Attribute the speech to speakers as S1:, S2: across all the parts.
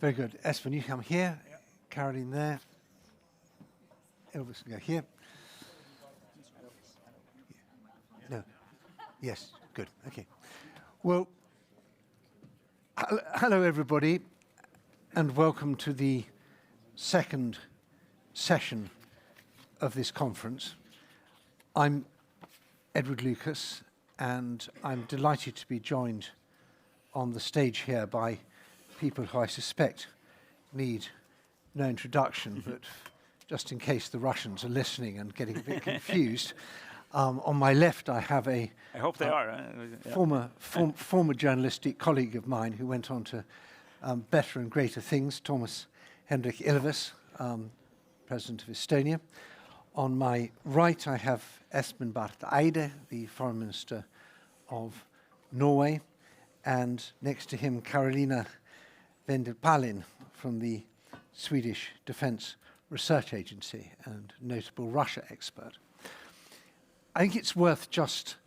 S1: Very good. Espen, you come here. Yep. Caroline there. Ilves can go here. No. Yes, good. Okay. Well, hello everybody, and welcome to the second session of this conference. I'm Edward Lucas, and I'm delighted to be joined on the stage here by people who I suspect need no introduction, but just in case the Russians are listening and getting a bit confused, on my left I have a
S2: I hope they are.
S1: former journalistic colleague of mine who went on to better and greater things, Toomas Hendrik Ilves, President of Estonia. On my right I have Espen Barth Eide, the Foreign Minister of Norway, and next to him Carolina Vendil Pallin from the Swedish Defence Research Agency and notable Russia expert. I think it's worth just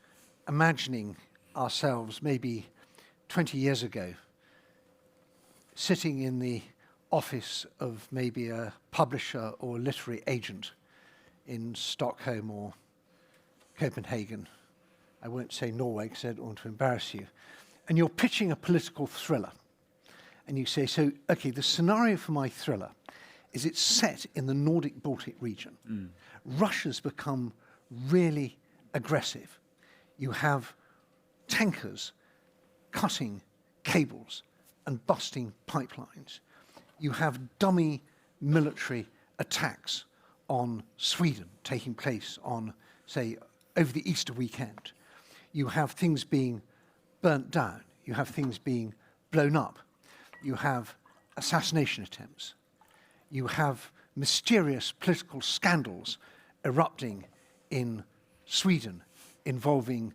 S1: imagining ourselves maybe 20 years ago sitting in the office of maybe a publisher or literary agent in Stockholm or Copenhagen. I won't say Norway because I don't want to embarrass you. And you're pitching a political thriller. And you say, so, okay, the scenario for my thriller is it's set in the Nordic-Baltic region. Russia's become really aggressive. You have tankers cutting cables and busting pipelines. You have dummy military attacks on Sweden taking place on, say, over the Easter weekend. You have things being burnt down. You have things being blown up. You have assassination attempts. You have mysterious political scandals erupting in Sweden involving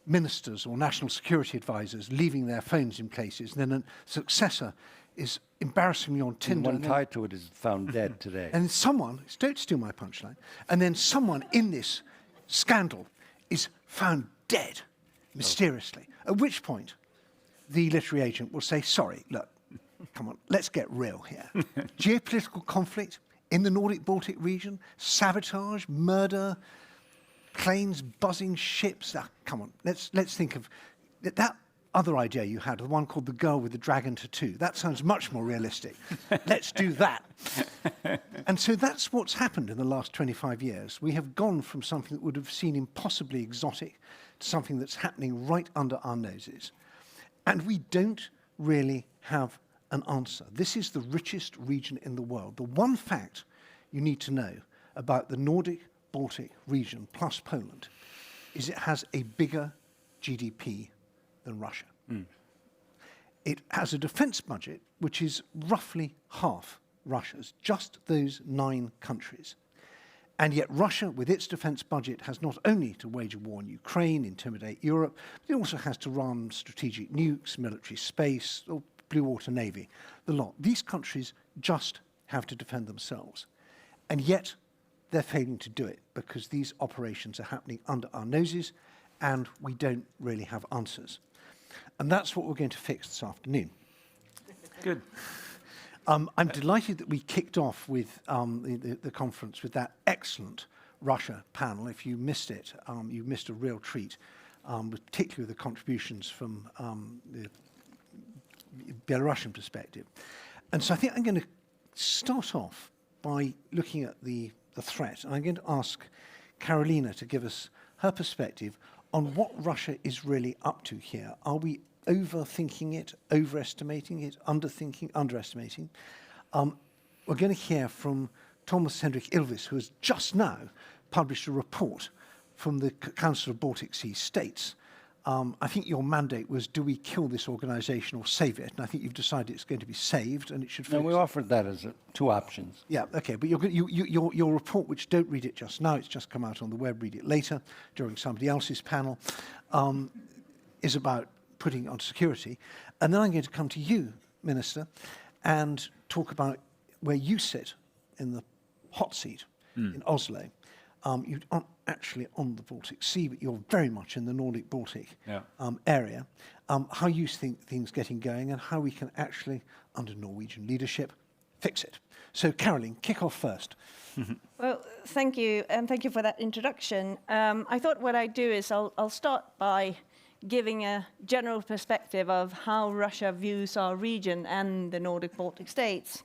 S1: ministers or national security advisors leaving their phones in places, and then a successor is embarrassingly on Tinder.
S3: And one tied to it is found dead today.
S1: And someone, don't steal my punchline, and then someone in this scandal is found dead mysteriously, at which point the literary agent will say, sorry, look, come on, let's get real here. Geopolitical conflict in the Nordic-Baltic region, sabotage, murder, planes, buzzing ships. Come on, let's think of that other idea you had, the one called The Girl with the Dragon Tattoo. That sounds much more realistic. Let's do that. And so that's what's happened in the last 25 years. We have gone from something that would have seemed impossibly exotic to something that's happening right under our noses. And we don't really have an answer. This is the richest region in the world. The one fact you need to know about the Nordic-Baltic region plus Poland is it has a bigger GDP than Russia. It has a defense budget which is roughly half Russia's, just those 9 countries. And yet Russia, with its defense budget, has not only to wage a war in Ukraine, intimidate Europe, but it also has to run strategic nukes, military space, or blue water navy, the lot. These countries just have to defend themselves. And yet they're failing to do it because these operations are happening under our noses and we don't really have answers. And that's what we're going to fix this afternoon.
S2: Good.
S1: I'm delighted that we kicked off with the conference with that excellent Russia panel. If you missed it, you missed a real treat, particularly the contributions from the Belarusian perspective. And so I think I'm going to start off by looking at the threat. And I'm going to ask Carolina to give us her perspective on what Russia is really up to here. Are we overthinking it, overestimating it, underthinking, underestimating? We're going to hear from Toomas Hendrik Ilves, who has just now published a report from the Council of Baltic Sea States. I think your mandate was, do we kill this organization or save it? And I think you've decided it's going to be saved and it should focus.
S3: And we offered that as 2 options.
S1: Yeah, okay, but your report, which don't read it just now, it's just come out on the web, read it later during somebody else's panel, is about putting on security. And then I'm going to come to you, Minister, and talk about where you sit in the hot seat in Oslo. You aren't actually on the Baltic Sea, but you're very much in the Nordic-Baltic area. how you think things getting going and how we can actually, under Norwegian leadership, fix it. So Caroline, kick off first.
S4: Well, thank you, and thank you for that introduction. I thought what I'd do is I'll start by giving a general perspective of how Russia views our region and the Nordic-Baltic states.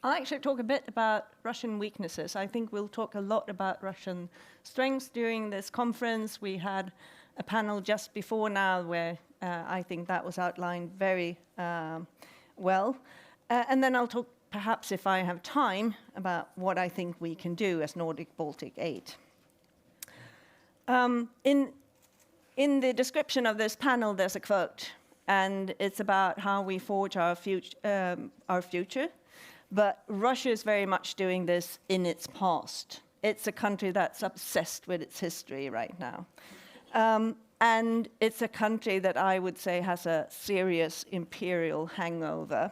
S4: I'll actually talk a bit about Russian weaknesses. I think we'll talk a lot about Russian strengths during this conference. We had a panel just before now where I think that was outlined very well. And then I'll talk, perhaps if I have time, about what I think we can do as Nordic-Baltic 8. In the description of this panel, there's a quote, and it's about how we forge our future. But Russia is very much doing this in its past. It's a country that's obsessed with its history right now. And it's a country that I would say has a serious imperial hangover.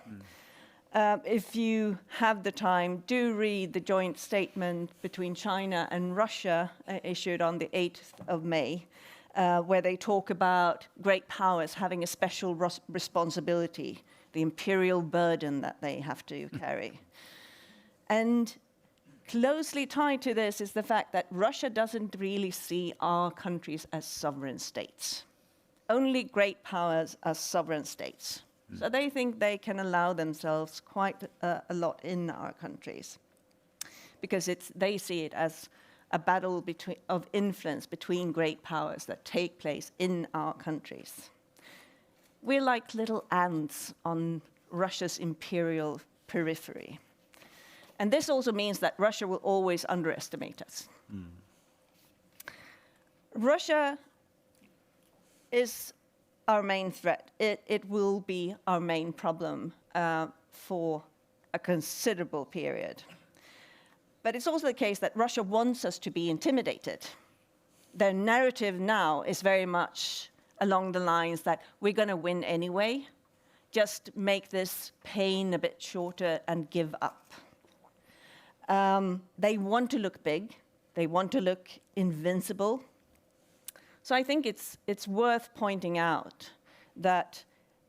S4: If you have the time, do read the joint statement between China and Russia issued on the 8th of May, where they talk about great powers having a special responsibility, the imperial burden that they have to carry. And closely tied to this is the fact that Russia doesn't really see our countries as sovereign states, only great powers as sovereign states. So they think they can allow themselves quite a lot in our countries, because they see it as a battle of influence between great powers that take place in our countries. We're like little ants on Russia's imperial periphery. And this also means that Russia will always underestimate us. Russia is our main threat. It will be our main problem for a considerable period. But it's also the case that Russia wants us to be intimidated. Their narrative now is very much along the lines that we're going to win anyway, just make this pain a bit shorter and give up. They want to look big. They want to look invincible. So I think it's worth pointing out that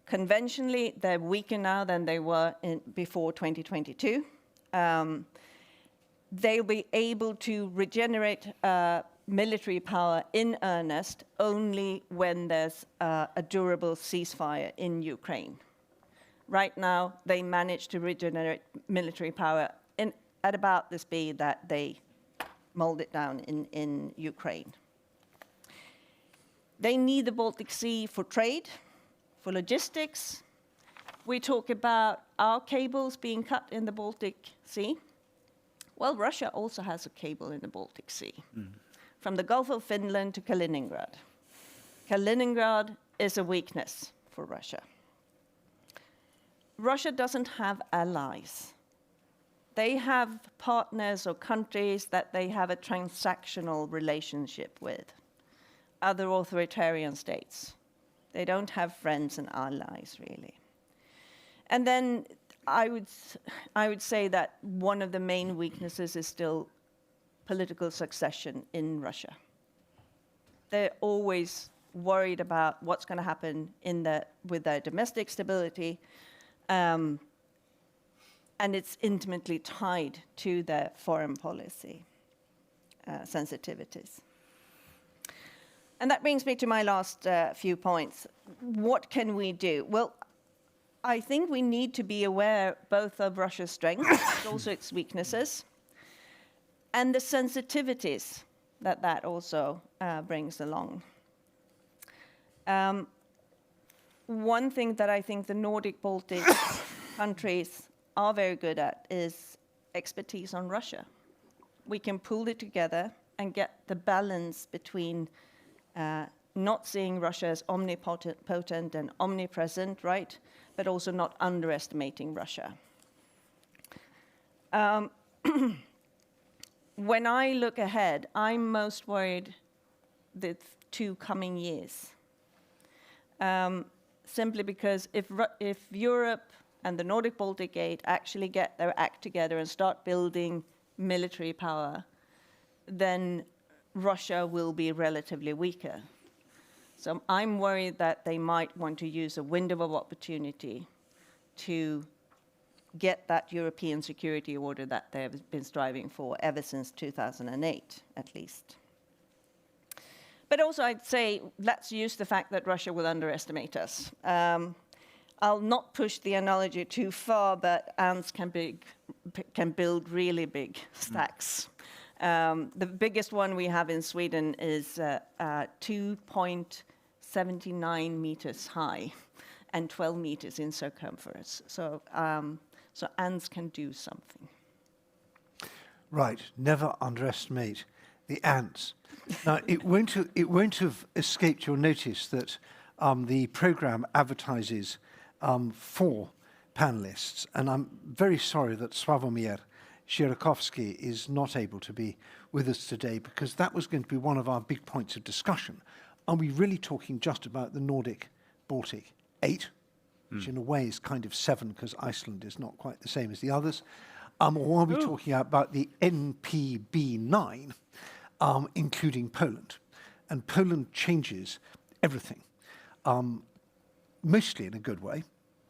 S4: conventionally they're weaker now than they were before 2022. They'll be able to regenerate military power in earnest only when there's a durable ceasefire in Ukraine. Right now, they manage to regenerate military power at about the speed that they mold it down in Ukraine. They need the Baltic Sea for trade, for logistics. We talk about our cables being cut in the Baltic Sea. Well, Russia also has a cable in the Baltic Sea, from the Gulf of Finland to Kaliningrad. Kaliningrad is a weakness for Russia. Russia doesn't have allies. They have partners or countries that they have a transactional relationship with, other authoritarian states. They don't have friends and allies, really. And then I would say that one of the main weaknesses is still political succession in Russia. They're always worried about what's going to happen with their domestic stability, and it's intimately tied to their foreign policy sensitivities. And that brings me to my last few points. What can we do? Well, I think we need to be aware both of Russia's strengths, but also its weaknesses, and the sensitivities that also brings along. One thing that I think the Nordic-Baltic countries are very good at is expertise on Russia. We can pull it together and get the balance between not seeing Russia as omnipotent and omnipresent, right? But also not underestimating Russia. When I look ahead, I'm most worried the 2 coming years. Simply because if Europe and the Nordic-Baltic 8 actually get their act together and start building military power, then Russia will be relatively weaker. So I'm worried that they might want to use a window of opportunity to get that European security order that they've been striving for ever since 2008, at least. But also I'd say, let's use the fact that Russia will underestimate us. I'll not push the analogy too far, but ants can build really big stacks. The biggest one we have in Sweden is 2.79 meters high and 12 meters in circumference. So ants can do something.
S1: Right, never underestimate the ants. Now, it won't have escaped your notice that the programme advertises 4 panellists, and I'm very sorry that Sławomir Sierakowski is not able to be with us today, because that was going to be one of our big points of discussion. Are we really talking just about the Nordic-Baltic 8, which in a way is kind of 7 because Iceland is not quite the same as the others, or are we talking about the NB9, including Poland? And Poland changes everything, mostly in a good way.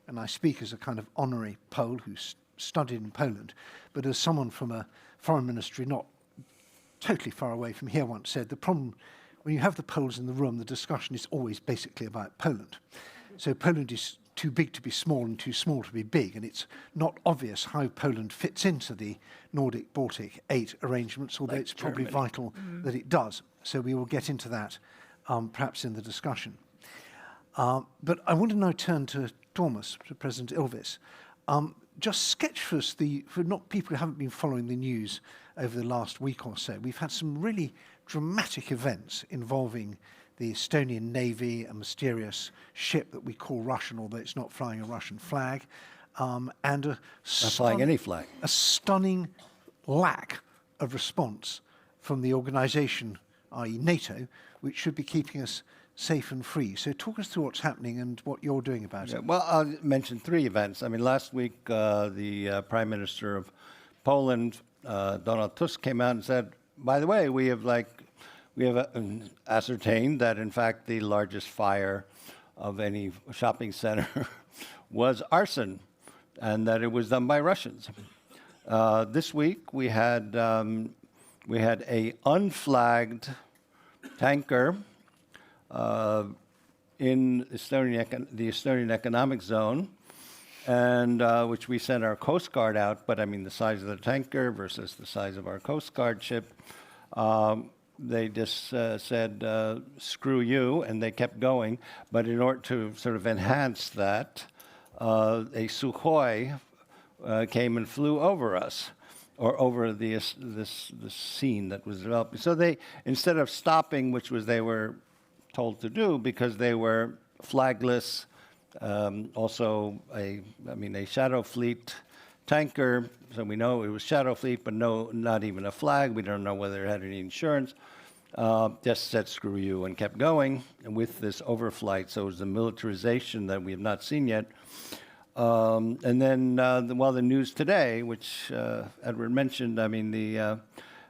S1: And I speak as a kind of honorary Pole who studied in Poland, but as someone from a foreign ministry not totally far away from here once said, the problem, when you have the Poles in the room, the discussion is always basically about Poland. So Poland is too big to be small and too small to be big, and it's not obvious how Poland fits into the Nordic-Baltic 8 arrangements, although it's probably vital that it does. So we will get into that perhaps in the discussion. But I want to now turn to Toomas, to President Ilves. Just sketch for us, for not people who haven't been following the news over the last week or so, we've had some really dramatic events involving the Estonian Navy, a mysterious ship that we call Russian, although it's not flying a Russian flag, and
S3: Not flying any flag.
S1: a stunning lack of response from the organisation, i.e. NATO, which should be keeping us safe and free. So talk us through what's happening and what you're doing about it.
S3: Well, I'll mention 3 events. I mean, last week, the Prime Minister of Poland, Donald Tusk, came out and said, by the way, we have ascertained that, in fact, the largest fire of any shopping center was arson, and that it was done by Russians. This week, we had a unflagged tanker in the Estonian Economic Zone, and which we sent our Coast Guard out. But I mean, the size of the tanker versus the size of our Coast Guard ship, they just said, screw you, and they kept going. But in order to sort of enhance that, a Sukhoi came and flew over us, or over this scene that was developing. So they, instead of stopping, which was they were told to do, because they were flagless, also a shadow fleet tanker, so we know it was shadow fleet, but not even a flag. We don't know whether it had any insurance. Just said screw you and kept going with this overflight. So it was the militarization that we have not seen yet. And then, the news today, which Edward mentioned, I mean,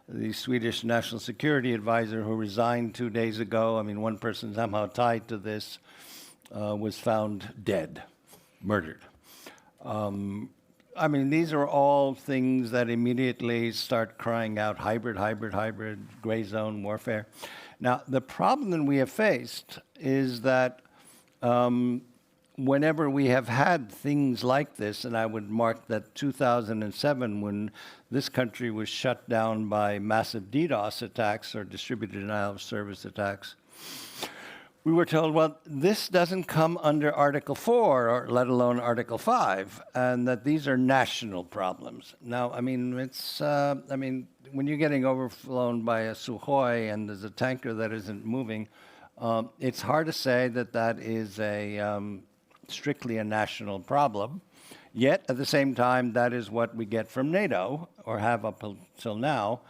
S3: the Swedish National Security Advisor who resigned 2 days ago, I mean, one person somehow tied to this, was found dead, murdered. I mean, these are all things that immediately start crying out hybrid, gray zone warfare. Now, the problem that we have faced is that whenever we have had things like this, and I would mark that 2007, when this country was shut down by massive DDoS attacks or distributed denial of service attacks, we were told, well, this doesn't come under Article 4, or let alone Article 5, and that these are national problems. Now, I mean, when you're getting overflown by a Sukhoi and there's a tanker that isn't moving, it's hard to say that that is strictly a national problem. Yet, at the same time, that is what we get from NATO, or have up until now.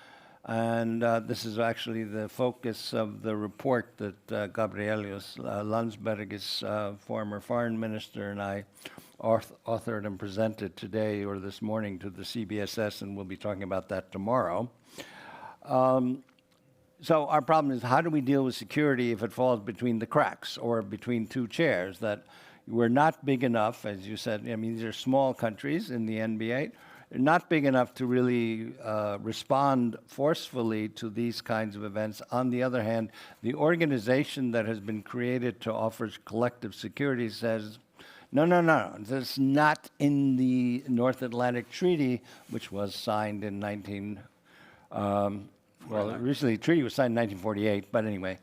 S3: And this is actually the focus of the report that Gabrielius Landsbergis, former foreign minister, and I authored and presented today or this morning to the CBSS, and we'll be talking about that tomorrow. So our problem is, how do we deal with security if it falls between the cracks or between two chairs? That we're not big enough, as you said. I mean, these are small countries in the NB8. They're not big enough to really respond forcefully to these kinds of events. On the other hand, the organization that has been created to offer collective security says, no, that's not in the North Atlantic Treaty, which was signed in originally the treaty was signed in 1948, but anyway,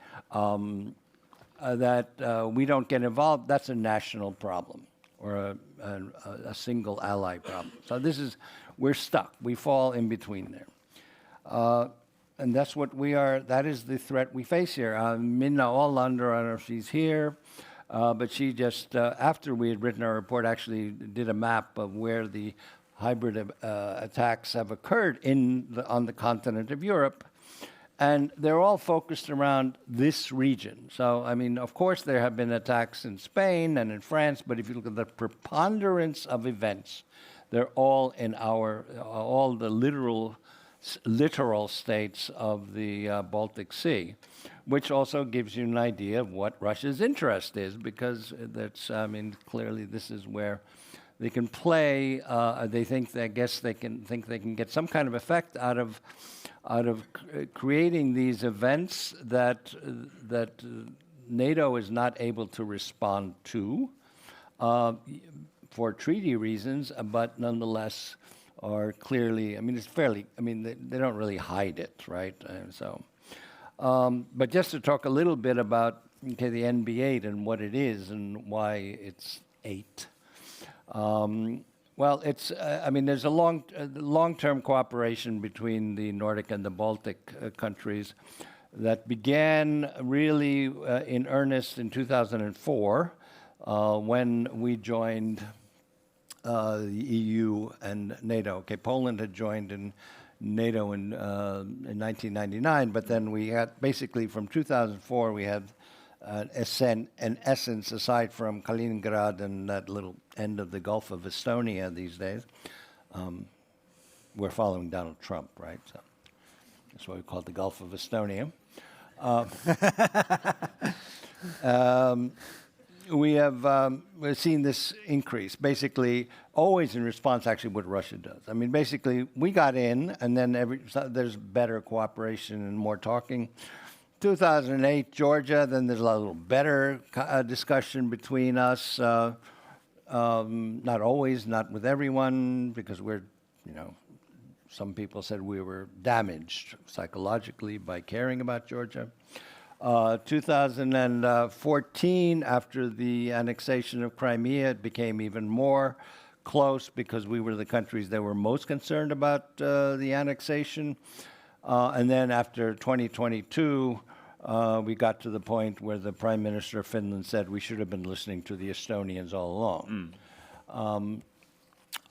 S3: that we don't get involved. That's a national problem or a single ally problem. So we're stuck. We fall in between there. And that's what we are, that is the threat we face here. Minna Olander, I don't know if she's here, but she just, after we had written our report, actually did a map of where the hybrid attacks have occurred on the continent of Europe. And they're all focused around this region. So, I mean, of course, there have been attacks in Spain and in France, but if you look at the preponderance of events, they're all in all the littoral states of the Baltic Sea, which also gives you an idea of what Russia's interest is, because that's, I mean, clearly this is where they can play. They think, I guess, they can get some kind of effect out of creating these events that NATO is not able to respond to for treaty reasons, but nonetheless are clearly, I mean, it's fairly, I mean, they don't really hide it, right? But just to talk a little bit about the NB8 and what it is and why it's 8. Well, it's, I mean, there's a long-term cooperation between the Nordic and the Baltic countries that began really in earnest in 2004 when we joined the EU and NATO. Okay, Poland had joined in NATO in 1999, but then we had, basically from 2004, we had in essence, aside from Kaliningrad and that little end of the Gulf of Estonia these days, we're following Donald Trump, right? So that's why we call it the Gulf of Estonia. We've seen this increase, basically always in response actually what Russia does. I mean, basically we got in, and then there's better cooperation and more talking. 2008, Georgia, then there's a little better discussion between us. Not always, not with everyone, because we're, some people said we were damaged psychologically by caring about Georgia. 2014, after the annexation of Crimea, it became even more close because we were the countries that were most concerned about the annexation. And then after 2022, we got to the point where the Prime Minister of Finland said we should have been listening to the Estonians all along.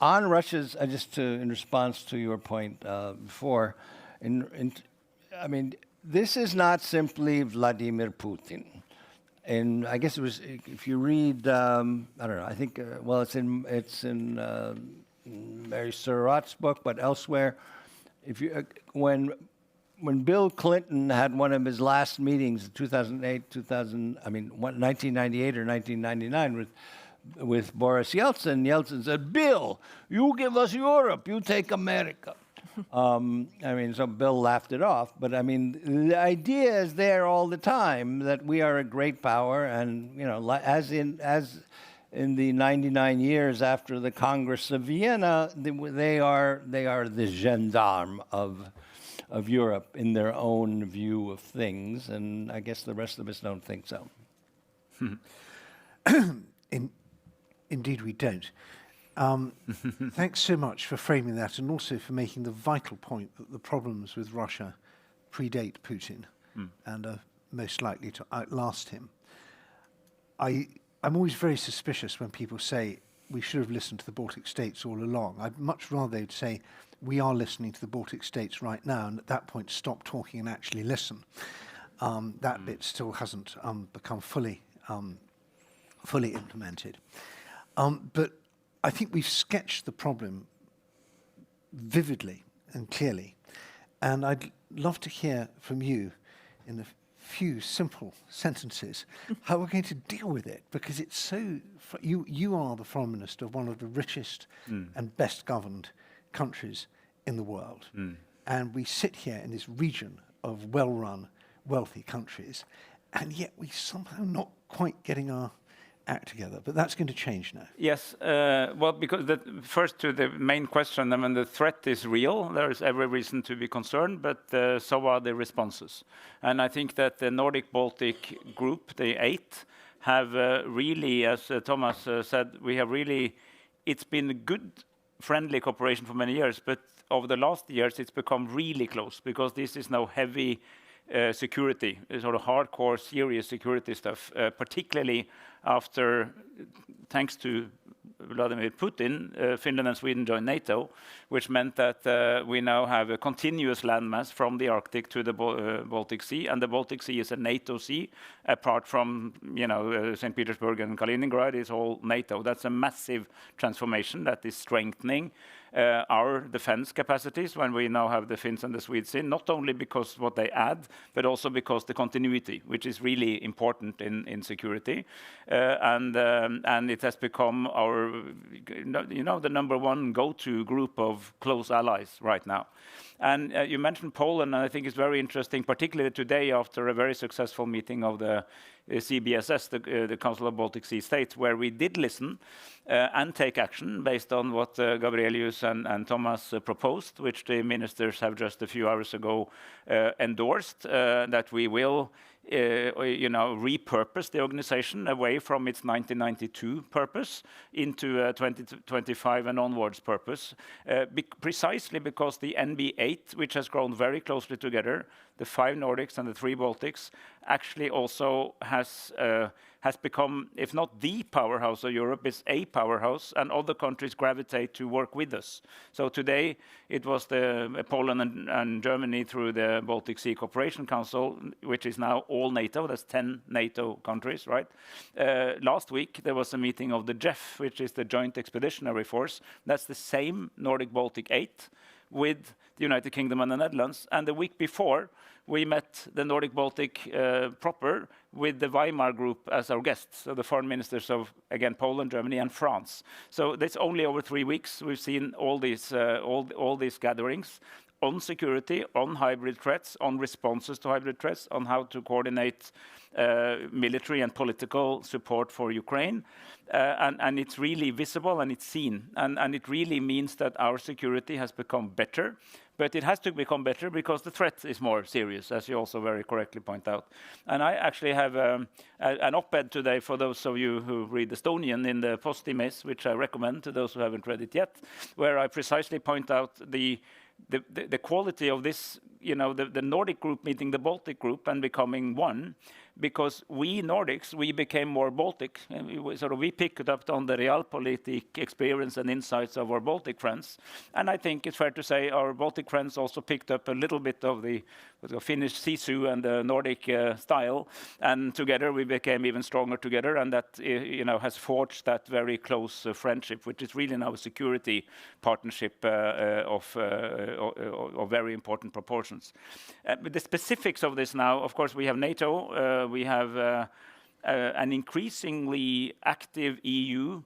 S3: On Russia's, in response to your point before, I mean, this is not simply Vladimir Putin. And I guess it was, if you read, I don't know, I think, well, it's in Mary Surratt's book, but elsewhere, if you, when Bill Clinton had one of his last meetings in 1998 or 1999 with Boris Yeltsin, Yeltsin said, "Bill, you give us Europe, you take America." So Bill laughed it off, but I mean, the idea is there all the time that we are a great power, and as in the 99 years after the Congress of Vienna, they are the gendarme of Europe in their own view of things, and I guess the rest of us don't think so.
S1: Indeed, we don't. Thanks so much for framing that, and also for making the vital point that the problems with Russia predate Putin and are most likely to outlast him. I'm always very suspicious when people say we should have listened to the Baltic states all along. I'd much rather they'd say we are listening to the Baltic states right now, and at that point stop talking and actually listen. That bit still hasn't become fully implemented. But I think we've sketched the problem vividly and clearly, and I'd love to hear from you in a few simple sentences how we're going to deal with it, because it's so. You are the foreign minister of one of the richest and best governed countries in the world, and we sit here in this region of well-run, wealthy countries, and yet we somehow not quite getting our act together. But that's going to change now.
S2: Yes, well, because first to the main question, I mean, the threat is real. There is every reason to be concerned, but so are the responses. And I think that the Nordic-Baltic group, the 8, have really, as Toomas said, it's been a good, friendly cooperation for many years, but over the last years, it's become really close, because this is now heavy security, sort of hardcore, serious security stuff, particularly after, thanks to Vladimir Putin, Finland and Sweden joined NATO, which meant that we now have a continuous landmass from the Arctic to the Baltic Sea, and the Baltic Sea is a NATO sea, apart from St. Petersburg and Kaliningrad is all NATO. That's a massive transformation that is strengthening our defense capacities when we now have the Finns and the Swedes in, not only because what they add, but also because the continuity, which is really important in security. And it has become our, the number one go-to group of close allies right now. And you mentioned Poland, and I think it's very interesting, particularly today after a very successful meeting of the CBSS, the Council of Baltic Sea States, where we did listen and take action based on what Gabrielius and Toomas proposed, which the ministers have just a few hours ago endorsed, that we will repurpose the organization away from its 1992 purpose into a 2025 and onwards purpose, precisely because the NB8, which has grown very closely together, the 5 Nordics and the 3 Baltics, actually also has become, if not the powerhouse of Europe, it's a powerhouse, and other countries gravitate to work with us. So today it was the Poland and Germany through the Baltic Sea Cooperation Council, which is now all NATO. That's 10 NATO countries, right? Last week there was a meeting of the JEF, which is the Joint Expeditionary Force. That's the same Nordic-Baltic 8 with the United Kingdom and the Netherlands. And the week before, we met the Nordic-Baltic proper with the Weimar group as our guests, so the foreign ministers of, again, Poland, Germany, and France. So that's only over 3 weeks. We've seen all these gatherings on security, on hybrid threats, on responses to hybrid threats, on how to coordinate military and political support for Ukraine. And it's really visible and it's seen. And it really means that our security has become better. But it has to become better because the threat is more serious, as you also very correctly point out. And I actually have an op-ed today for those of you who read Estonian in the Postimees, which I recommend to those who haven't read it yet, where I precisely point out the quality of this, the Nordic group meeting the Baltic group and becoming one, because we Nordics, we became more Baltic. And we picked up on the realpolitik experience and insights of our Baltic friends. And I think it's fair to say our Baltic friends also picked up a little bit of the Finnish sisu and the Nordic style. And together we became even stronger together. And that has forged that very close friendship, which is really now a security partnership of very important proportions. But the specifics of this now, of course, we have NATO. We have an increasingly active EU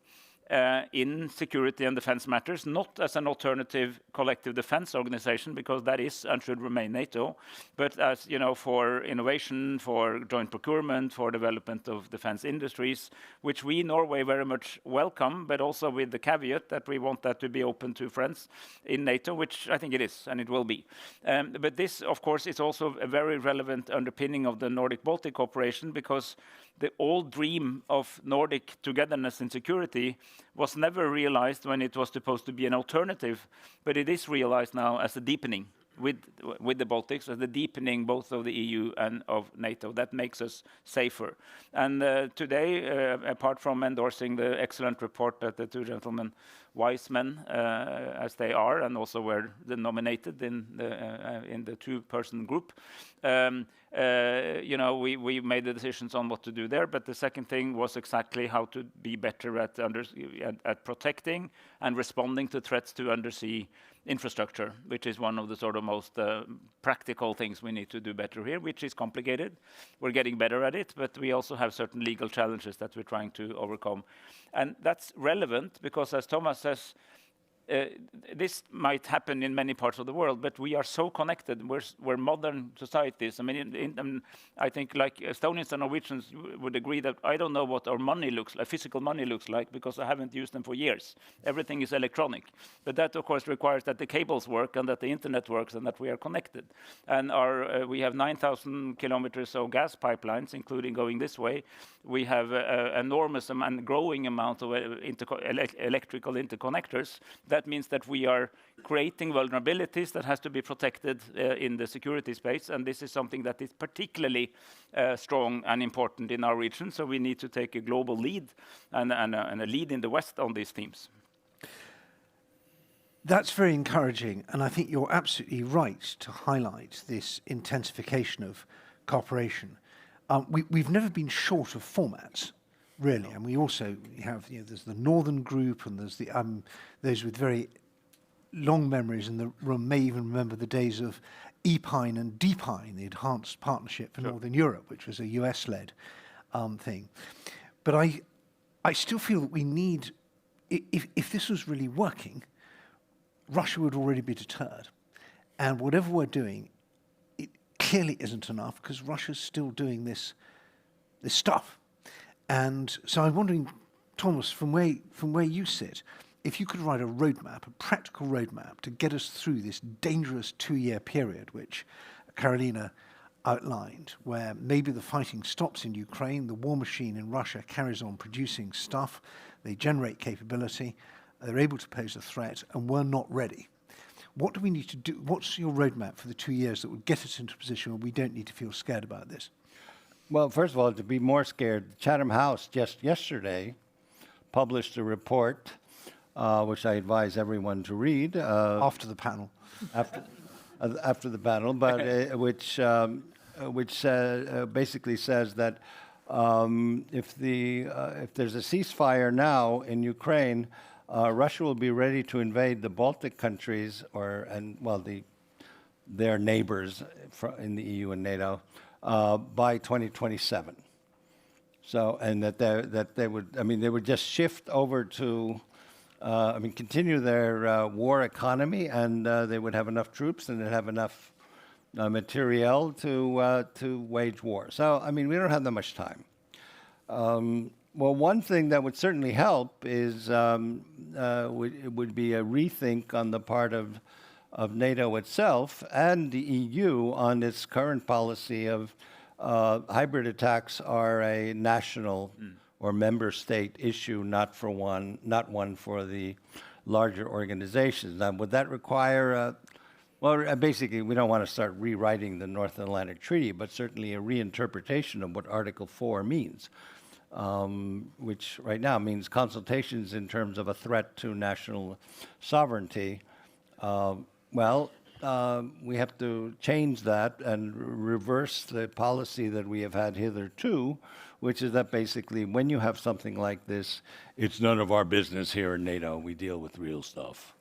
S2: in security and defense matters, not as an alternative collective defense organization, because that is and should remain NATO, but as for innovation, for joint procurement, for development of defense industries, which we, Norway, very much welcome, but also with the caveat that we want that to be open to friends in NATO, which I think it is, and it will be. But this, of course, is also a very relevant underpinning of the Nordic-Baltic cooperation, because the old dream of Nordic togetherness in security was never realized when it was supposed to be an alternative, but it is realized now as a deepening with the Baltics, as the deepening both of the EU and of NATO. That makes us safer. And today, apart from endorsing the excellent report that the 2 gentlemen, wise men as they are, and also were nominated in the 2-person group, we made the decisions on what to do there. But the second thing was exactly how to be better at protecting and responding to threats to undersea infrastructure, which is one of the sort of most practical things we need to do better here, which is complicated. We're getting better at it, but we also have certain legal challenges that we're trying to overcome. And that's relevant because, as Toomas says, this might happen in many parts of the world, but we are so connected. We're modern societies. I mean, I think like Estonians and Norwegians would agree that I don't know what our money looks like, physical money looks like, because I haven't used them for years. Everything is electronic. But that, of course, requires that the cables work and that the internet works and that we are connected. And we have 9,000 kilometers of gas pipelines, including going this way. We have enormous and growing amount of electrical interconnectors. That means that we are creating vulnerabilities that has to be protected in the security space, and this is something that is particularly strong and important in our region. So we need to take a global lead and a lead in the West on these themes.
S1: That's very encouraging, and I think you're absolutely right to highlight this intensification of cooperation. We've never been short of formats, really, and we also have, there's the Northern Group, and there's the those with very long memories in the room may even remember the days of EPINE and DPINE, the Enhanced Partnership for Northern Europe, which was a US-led thing. But I still feel that we need, if this was really working, Russia would already be deterred. And whatever we're doing, it clearly isn't enough, because Russia's still doing this stuff. And so I'm wondering, Toomas, from where you sit, if you could write a roadmap, a practical roadmap to get us through this dangerous 2-year period, which Karolina outlined, where maybe the fighting stops in Ukraine, the war machine in Russia carries on producing stuff, they generate capability, they're able to pose a threat, and we're not ready. What do we need to do? What's your roadmap for the 2 years that would get us into a position where we don't need to feel scared about this?
S3: Well, first of all, to be more scared, Chatham House just yesterday published a report, which I advise everyone to read.
S1: After the panel.
S3: After the panel, but which basically says that if there's a ceasefire now in Ukraine, Russia will be ready to invade the Baltic countries their neighbors in the EU and NATO by 2027. So, and they would just shift over to, continue their war economy, and they would have enough troops and they'd have enough materiel to wage war. So, we don't have that much time. Well, one thing that would certainly help is would be a rethink on the part of NATO itself and the EU on its current policy of hybrid attacks are a national or member state issue, not one for the larger organizations. Now, would that require basically, we don't want to start rewriting the North Atlantic Treaty, but certainly a reinterpretation of what Article 4 means, which right now means consultations in terms of a threat to national sovereignty. We have to change that and reverse the policy that we have had hitherto, which is that basically when you have something like this, it's none of our business here in NATO. We deal with real stuff.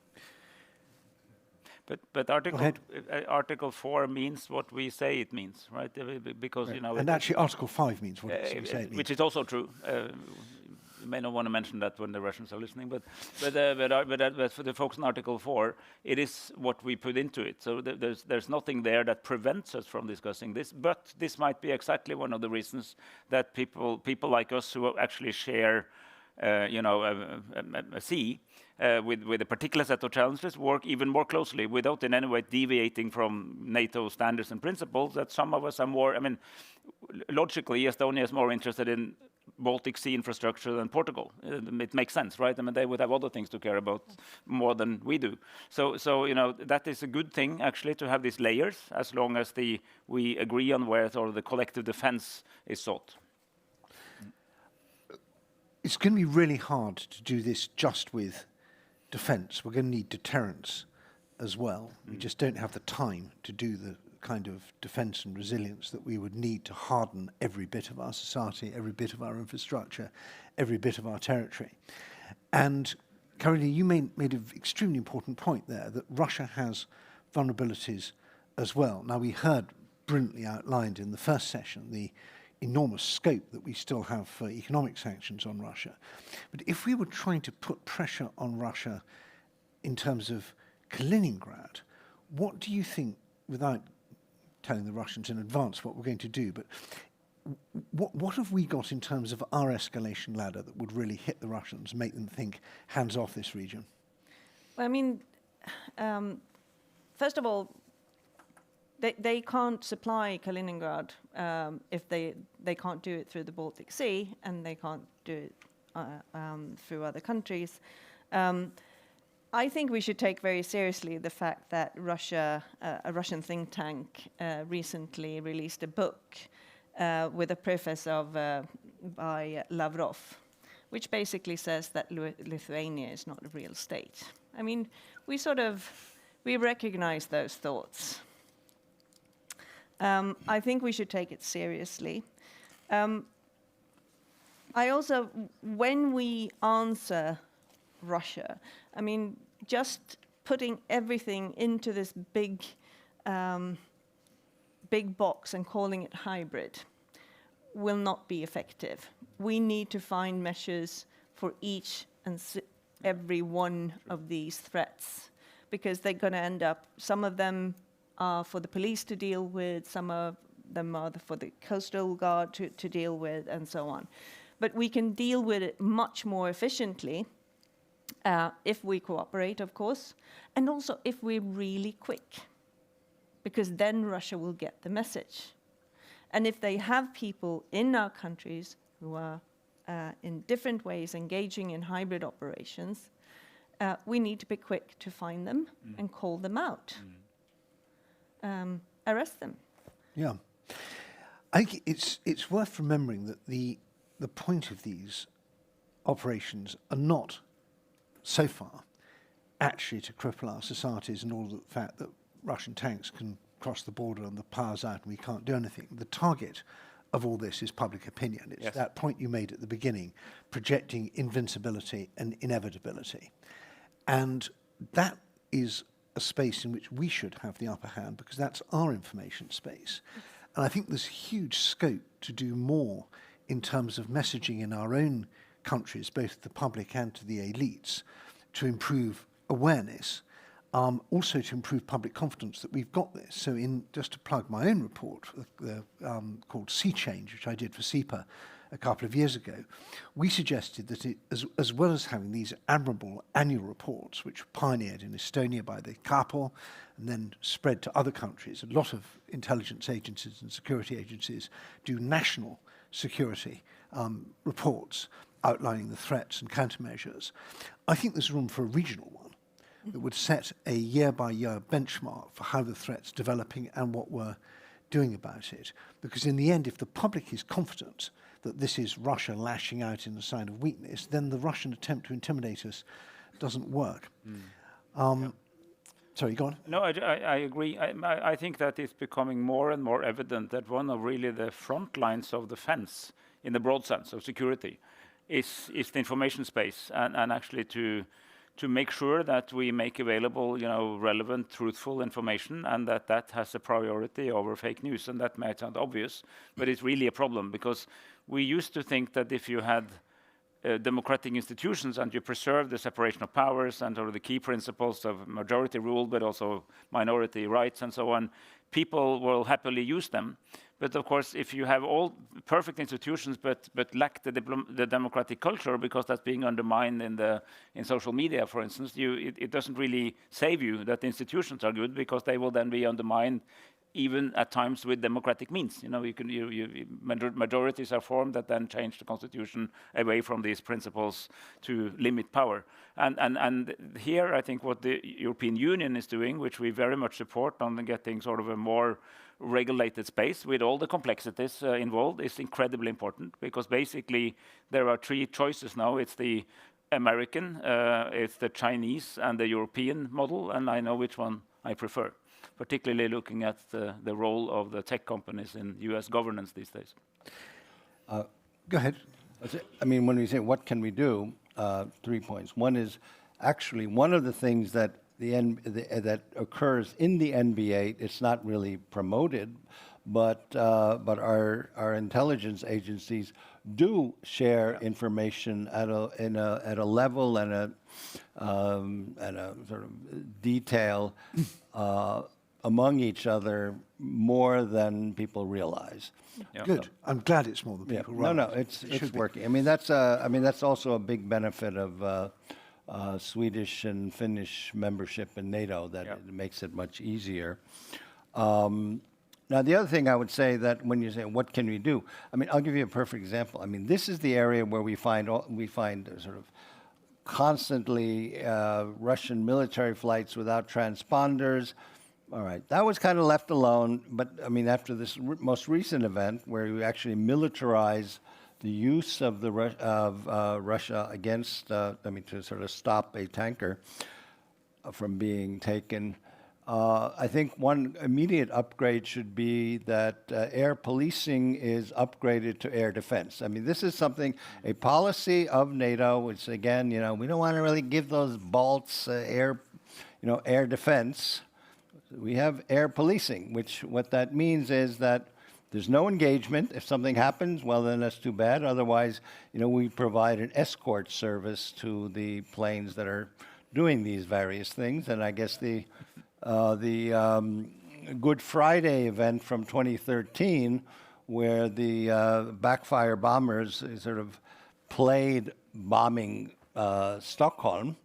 S2: But Article 4 means what we say it means, right? Because
S1: and actually, Article 5 means what we say it means,
S2: which is also true. You may not want to mention that when the Russians are listening, but for the folks in Article 4, it is what we put into it. So there's nothing there that prevents us from discussing this. But this might be exactly one of the reasons that people like us who actually share, a sea with a particular set of challenges work even more closely without in any way deviating from NATO standards and principles. That some of us are more. Logically, Estonia is more interested in Baltic Sea infrastructure than Portugal. It makes sense, right? They would have other things to care about more than we do. So that is a good thing actually to have these layers, as long as we agree on where the collective defense is sought.
S1: It's going to be really hard to do this just with defense. We're going to need deterrence as well. We just don't have the time to do the kind of defense and resilience that we would need to harden every bit of our society, every bit of our infrastructure, every bit of our territory. And Carolina, you made an extremely important point there, that Russia has vulnerabilities as well. Now, we heard brilliantly outlined in the first session the enormous scope that we still have for economic sanctions on Russia. But if we were trying to put pressure on Russia in terms of Kaliningrad, what do you think, without telling the Russians in advance what we're going to do, but what have we got in terms of our escalation ladder that would really hit the Russians, make them think, hands off this region?
S4: I mean, first of all, they can't supply Kaliningrad if they can't do it through the Baltic Sea, and they can't do it through other countries. I think we should take very seriously the fact that Russia, a Russian think tank, recently released a book with a preface by Lavrov, which basically says that Lithuania is not a real state. I mean, we recognize those thoughts. I think we should take it seriously. I also, when we answer Russia, I mean, just putting everything into this big box and calling it hybrid will not be effective. We need to find measures for each and every one of these threats, because they're going to end up, some of them are for the police to deal with, some of them are for the coastal guard to deal with, and so on. But we can deal with it much more efficiently if we cooperate, of course, and also if we're really quick, because then Russia will get the message. And if they have people in our countries who are in different ways engaging in hybrid operations, we need to be quick to find them and call them out, arrest them.
S1: Yeah. I think it's worth remembering that the point of these operations are not, so far, actually to cripple our societies and all the fact that Russian tanks can cross the border and the power's out and we can't do anything. The target of all this is public opinion. It's that point you made at the beginning, projecting invincibility and inevitability. And that is a space in which we should have the upper hand, because that's our information space. And I think there's huge scope to do more in terms of messaging in our own countries, both the public and to the elites, to improve awareness, also to improve public confidence that we've got this. So just to plug my own report called Sea Change, which I did for SEPA a couple of years ago, we suggested that as well as having these admirable annual reports, which were pioneered in Estonia by the Kapo and then spread to other countries, a lot of intelligence agencies and security agencies do national security reports outlining the threats and countermeasures. I think there's room for a regional one that would set a year-by-year benchmark for how the threat's developing and what we're doing about it. Because in the end, if the public is confident that this is Russia lashing out in a sign of weakness, then the Russian attempt to intimidate us doesn't work. Sorry, go on.
S2: No, I agree. I think that it's becoming more and more evident that one of really the front lines of defense, in the broad sense of security, is the information space, and actually to make sure that we make available, relevant, truthful information, and that has a priority over fake news. And that might sound obvious, but it's really a problem, because we used to think that if you had democratic institutions and you preserve the separation of powers and sort of the key principles of majority rule, but also minority rights and so on, people will happily use them. But of course, if you have all perfect institutions but lack the democratic culture, because that's being undermined in social media, for instance, it doesn't really save you that the institutions are good, because they will then be undermined even at times with democratic means. Majorities are formed that then change the constitution away from these principles to limit power. And here, I think what the European Union is doing, which we very much support on getting sort of a more regulated space with all the complexities involved, is incredibly important, because basically there are three choices now. It's the American, it's the Chinese, and the European model, and I know which one I prefer, particularly looking at the role of the tech companies in US governance these days.
S1: Go ahead.
S3: I mean, when we say what can we do, 3 points. One is actually, one of the things that that occurs in the NB8, it's not really promoted, but our intelligence agencies do share information at a level and a sort of detail among each other more than people realize.
S2: Yeah.
S1: Good. I'm glad it's more than
S3: Yeah.
S1: people
S3: No,
S1: realise.
S3: it's working. I mean, that's also a big benefit of Swedish and Finnish membership in NATO, that
S2: Yeah.
S3: it makes it much easier. Now, the other thing I would say, that when you say, what can we do? I mean, I'll give you a perfect example. I mean, this is the area where we find sort of constantly Russian military flights without transponders. All right, that was kind of left alone. But I mean, after this most recent event, where we actually militarize the use of Russia against, to sort of stop a tanker from being taken. I think one immediate upgrade should be that air policing is upgraded to air defense. I mean, this is something, a policy of NATO, which again, we don't want to really give those Balts air defense. We have air policing, which what that means is that there's no engagement. If something happens, well, then that's too bad. Otherwise, we provide an escort service to the planes that are doing these various things. And I guess the Good Friday event from 2013, where the backfire bombers sort of played bombing Stockholm,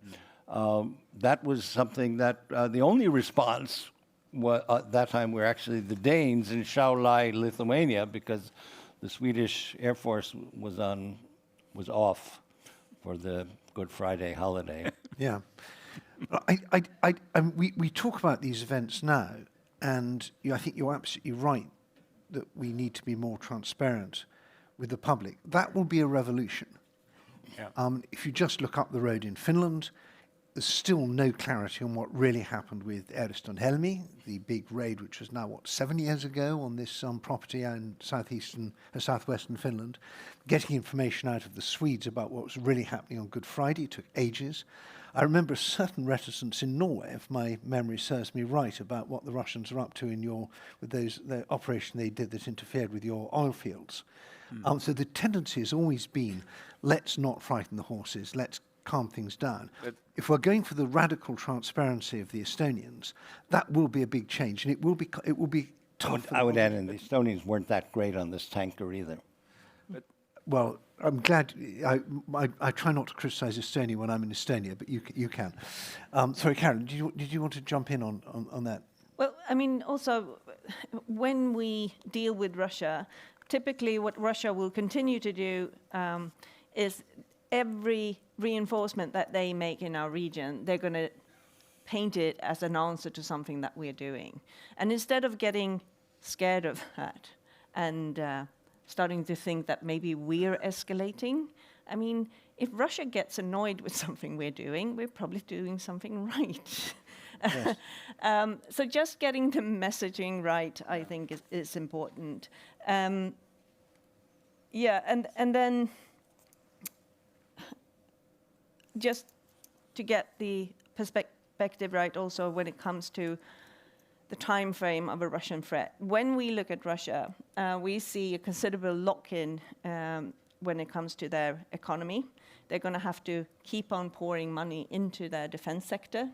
S3: that was something that the only response at that time were actually the Danes in Šiauliai, Lithuania, because the Swedish Air Force was off for the Good Friday holiday.
S1: Yeah. We talk about these events now, and I think you're absolutely right that we need to be more transparent with the public. That will be a revolution.
S2: Yeah.
S1: If you just look up the road in Finland, there's still no clarity on what really happened with Helmi, the big raid, which was now, 7 years ago on this property in southwestern Finland. Getting information out of the Swedes about what was really happening on Good Friday took ages. I remember a certain reticence in Norway, if my memory serves me right, about what the Russians are up to with the operation they did that interfered with your oil fields. So the tendency has always been, let's not frighten the horses, let's calm things down. But if we're going for the radical transparency of the Estonians, that will be a big change, and it will be tough.
S3: I would add, and the Estonians weren't that great on this tanker either.
S1: Well, I'm glad. I try not to criticise Estonia when I'm in Estonia, but you can. Sorry, Karen, did you want to jump in on that?
S4: Well, I mean, also, when we deal with Russia, typically what Russia will continue to do is every reinforcement that they make in our region, they're going to paint it as an answer to something that we're doing. And instead of getting scared of that and starting to think that maybe we're escalating, I mean, if Russia gets annoyed with something we're doing, we're probably doing something right. Yes. So just getting the messaging right, I think, is important. And then just to get the perspective right also when it comes to the time frame of a Russian threat. When we look at Russia, we see a considerable lock-in when it comes to their economy. They're going to have to keep on pouring money into their defense sector.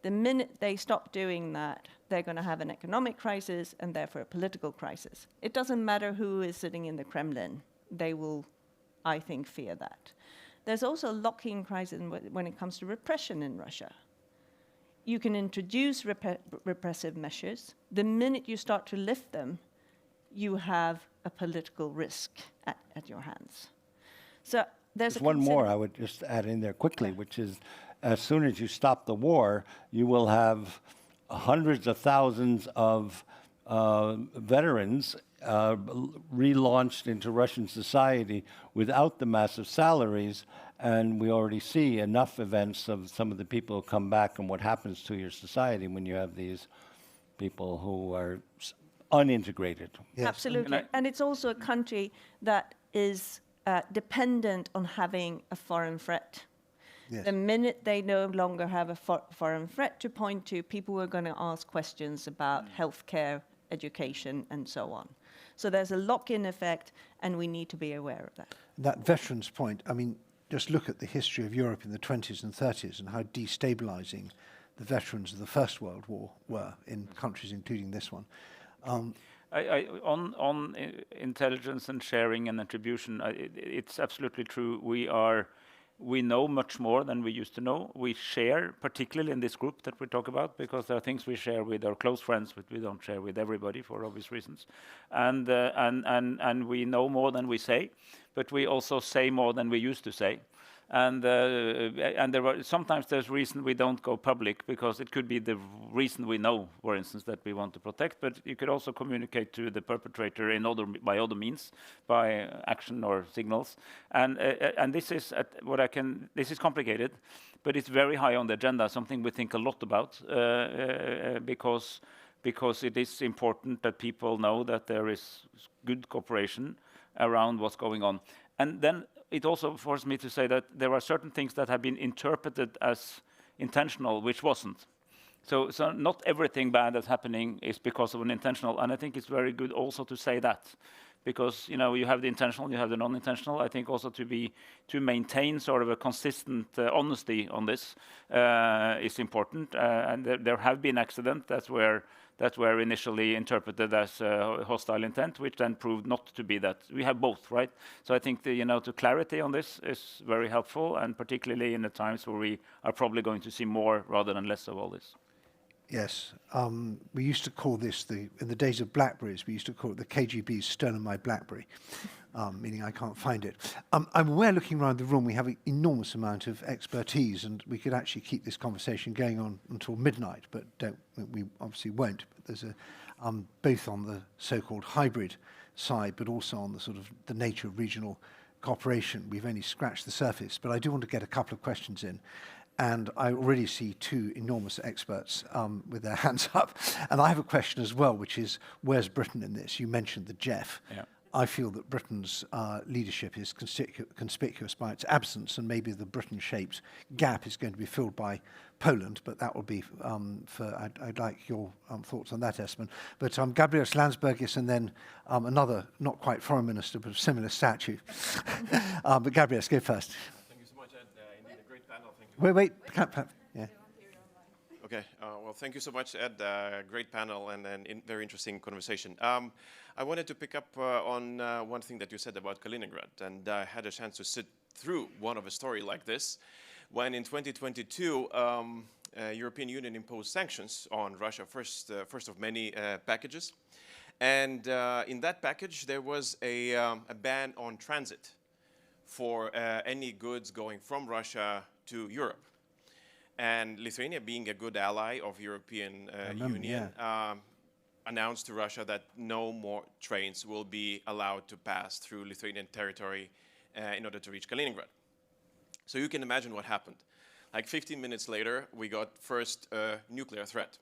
S4: The minute they stop doing that, they're going to have an economic crisis and therefore a political crisis. It doesn't matter who is sitting in the Kremlin. They will, I think, fear that. There's also a lock-in crisis when it comes to repression in Russia. You can introduce repressive measures. The minute you start to lift them, you have a political risk at your hands. So there's
S3: one more I would just add in there quickly, which is as soon as you stop the war, you will have hundreds of thousands of veterans relaunched into Russian society without the massive salaries. And we already see enough events of some of the people who come back and what happens to your society when you have these people who are unintegrated.
S4: Yes. Absolutely. And it's also a country that is dependent on having a foreign threat.
S1: Yes.
S4: The minute they no longer have a foreign threat to point to, people are going to ask questions about healthcare, education, and so on. So there's a lock-in effect, and we need to be aware of that.
S1: That veterans point, I mean, just look at the history of Europe in the 20s and 30s and how destabilizing the veterans of the First World War were in countries including this one.
S2: On intelligence and sharing and attribution, it's absolutely true. We know much more than we used to know. We share, particularly in this group that we talk about, because there are things we share with our close friends, but we don't share with everybody for obvious reasons. And we know more than we say, but we also say more than we used to say. And sometimes there's reason we don't go public because it could be the reason we know, for instance, that we want to protect. But you could also communicate to the perpetrator by other means, by action or signals. And this is this is complicated, but it's very high on the agenda. Something we think a lot about because it is important that people know that there is good cooperation around what's going on. And then it also forced me to say that there are certain things that have been interpreted as intentional, which wasn't. So not everything bad that's happening is because of an intentional, and I think it's very good also to say that, because you have the intentional, you have the non-intentional. I think also to maintain sort of a consistent honesty on this is important. And there have been accidents that were initially interpreted as hostile intent, which then proved not to be that. We have both, right? So I think the clarity on this is very helpful, and particularly in the times where we are probably going to see more rather than less of all this.
S1: Yes, we used to call this, in the days of Blackberries, we used to call it the KGB's stolen my Blackberry, meaning I can't find it. I'm aware, looking around the room, we have an enormous amount of expertise, and we could actually keep this conversation going on until midnight, but we obviously won't. But there's both on the so-called hybrid side, but also on the sort of the nature of regional cooperation. We've only scratched the surface, but I do want to get a couple of questions in. And I already see two enormous experts with their hands up. And I have a question as well, which is, where's Britain in this? You mentioned the Jeff. Yeah. I feel that Britain's leadership is conspicuous by its absence, and maybe the Britain-shaped gap is going to be filled by Poland, but that will be I'd like your thoughts on that, Espen. But Gabriels Landsbergis, and then another, not quite foreign minister, but of similar stature. But Gabriels, go first. Wait. Yeah.
S5: Okay. Well, thank you so much, Ed. Great panel and very interesting conversation. I wanted to pick up on one thing that you said about Kaliningrad, and I had a chance to sit through one of a story like this when in 2022 European Union imposed sanctions on Russia, first of many packages, and in that package there was a ban on transit for any goods going from Russia to Europe. And Lithuania, being a good ally of European Union, announced to Russia that no more trains will be allowed to pass through Lithuanian territory in order to reach Kaliningrad. So you can imagine what happened. Like 15 minutes later, we got first nuclear threat.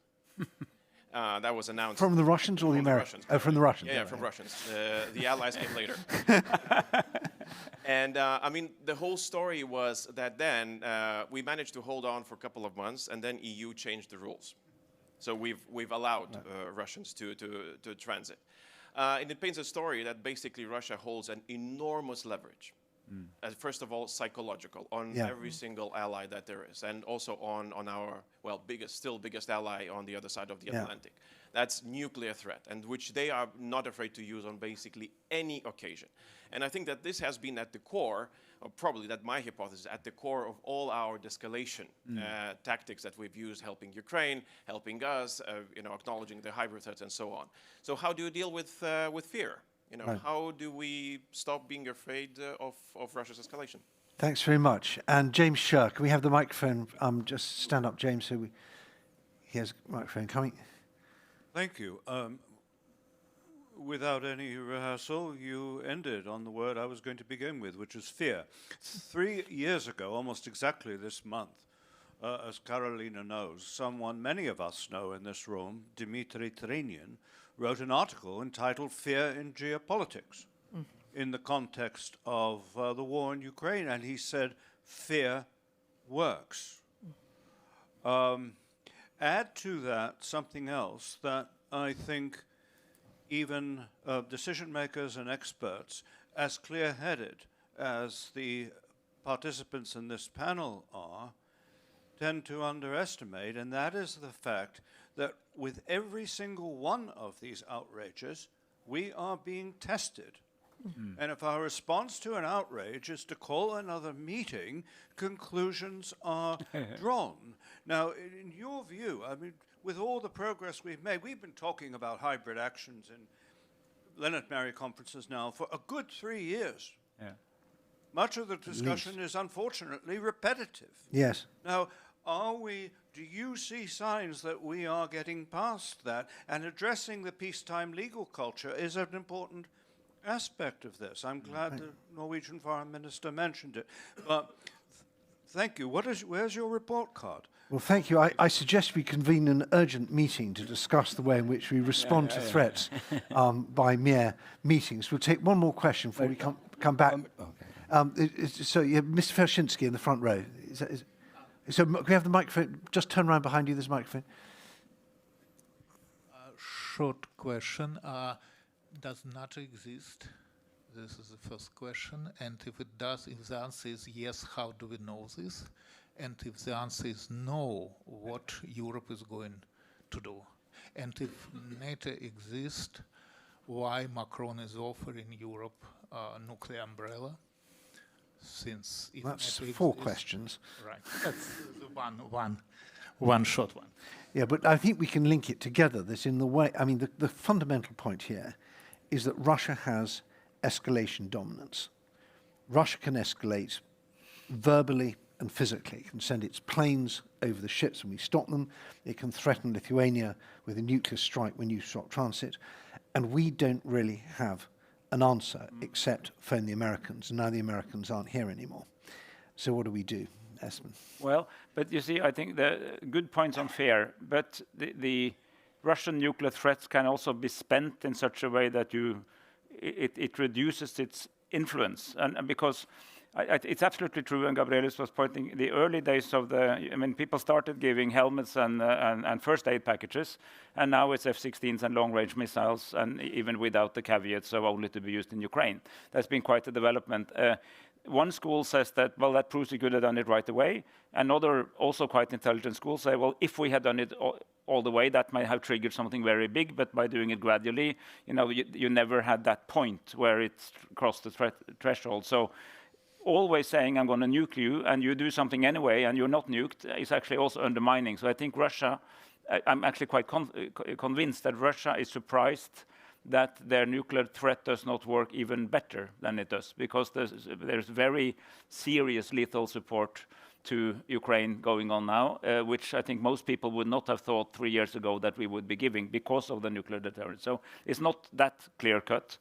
S5: That was announced.
S1: From the Russians or the Americans? From the Russians.
S5: Yeah, from Russians. The Allies came later. And I mean, the whole story was that then we managed to hold on for a couple of months, and then EU changed the rules. So we've allowed Russians to transit. And it paints a story that basically Russia holds an enormous leverage. First of all, psychological on every single ally that there is, and also on our biggest ally on the other side of the Atlantic. That's nuclear threat, and which they are not afraid to use on basically any occasion. And I think that this has been at the core, or probably that my hypothesis, at the core of all our de-escalation tactics that we've used, helping Ukraine, helping us, acknowledging the hybrid threats and so on. So how do you deal with fear? How do we stop being afraid of Russia's escalation?
S1: Thanks very much. And James Sher, can we have the microphone? Just stand up, James, so he has a microphone coming.
S6: Thank you. Without any rehearsal, you ended on the word I was going to begin with, which is fear. 3 years ago, almost exactly this month, as Carolina knows, many of us know in this room, Dmitry Trinin, wrote an article entitled Fear in Geopolitics in the context of the war in Ukraine. And he said, fear works. Add to that something else that I think even decision makers and experts, as clear-headed as the participants in this panel are, tend to underestimate, and that is the fact that with every single one of these outrages, we are being tested. And if our response to an outrage is to call another meeting, conclusions are drawn. Now, in your view, I mean, with all the progress we've made, we've been talking about hybrid actions in Lennart Meri conferences now for a good 3 years.
S2: Yeah.
S6: Much of the discussion is unfortunately repetitive.
S1: Yes.
S6: Now, do you see signs that we are getting past that and addressing the peacetime legal culture is an important aspect of this? I'm glad the Norwegian Foreign Minister mentioned it. But thank you. Where's your report card?
S1: Well, thank you. I suggest we convene an urgent meeting to discuss the way in which we respond to threats by mere meetings. We'll take one more question before we come back. So, Mr. Fershinsky in the front row. So, can we have the microphone? Just turn around behind you. There's a microphone.
S7: Short question. Does NATO exist? This is the first question. And if it does, if the answer is yes, how do we know this? And if the answer is no, what Europe is going to do? And if NATO exists, why Macron is offering Europe a nuclear umbrella? Since if
S1: That's
S7: NATO
S1: four
S7: exists,
S1: questions.
S7: right? That's the one short one.
S1: Yeah, but I think we can link it together. This in the way. I mean, the fundamental point here is that Russia has escalation dominance. Russia can escalate verbally and physically. It can send its planes over the ships when we stop them. It can threaten Lithuania with a nuclear strike when you stop transit. And we don't really have an answer except phone the Americans. And now the Americans aren't here anymore. So what do we do, Espen?
S2: Well, but you see, I think the good points on fear, but the Russian nuclear threats can also be spent in such a way that it reduces its influence. And because it's absolutely true, and Gabrielis was pointing, the early days of people started giving helmets and first aid packages, and now it's F-16s and long-range missiles, and even without the caveats of only to be used in Ukraine. That's been quite a development. One school says that, well, that proves we could have done it right away. Another, also quite intelligent school, say, well, if we had done it all the way, that might have triggered something very big, but by doing it gradually, you never had that point where it crossed the threshold. So always saying, I'm going to nuke you, and you do something anyway, and you're not nuked, is actually also undermining. So I think Russia, I'm actually quite convinced that Russia is surprised that their nuclear threat does not work even better than it does, because there's very serious lethal support to Ukraine going on now, which I think most people would not have thought 3 years ago that we would be giving because of the nuclear deterrence. So it's not that clear-cut.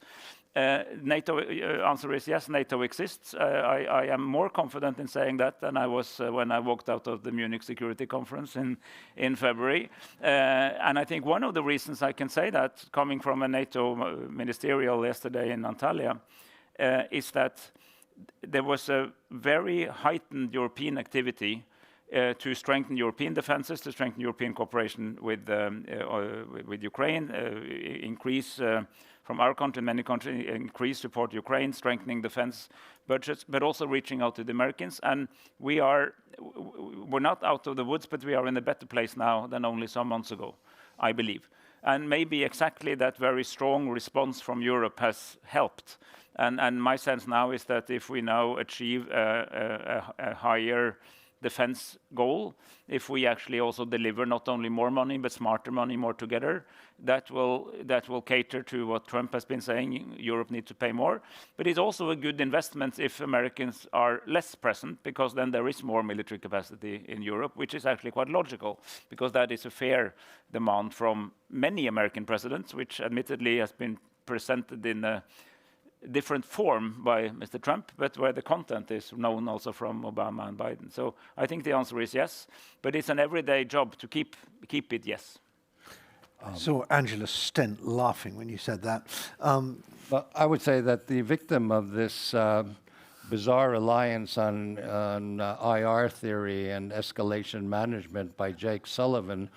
S2: NATO answer is yes, NATO exists. I am more confident in saying that than I was when I walked out of the Munich Security Conference in February. And I think one of the reasons I can say that, coming from a NATO ministerial yesterday in Antalya, is that there was a very heightened European activity to strengthen European defenses, to strengthen European cooperation with Ukraine, increase from our country, many countries, increase support Ukraine, strengthening defense budgets, but also reaching out to the Americans. And we're not out of the woods, but we are in a better place now than only some months ago, I believe. And maybe exactly that very strong response from Europe has helped. And my sense now is that if we now achieve a higher defense goal, if we actually also deliver not only more money but smarter money, more together, that will cater to what Trump has been saying. Europe needs to pay more, but it's also a good investment if Americans are less present, because then there is more military capacity in Europe, which is actually quite logical, because that is a fair demand from many American presidents, which admittedly has been presented in a different form by Mr. Trump, but where the content is known also from Obama and Biden. So I think the answer is yes, but it's an everyday job to keep it yes.
S1: So Angela Stent laughing when you said that.
S3: But I would say that the victim of this bizarre alliance on IR theory and escalation management by Jake Sullivan,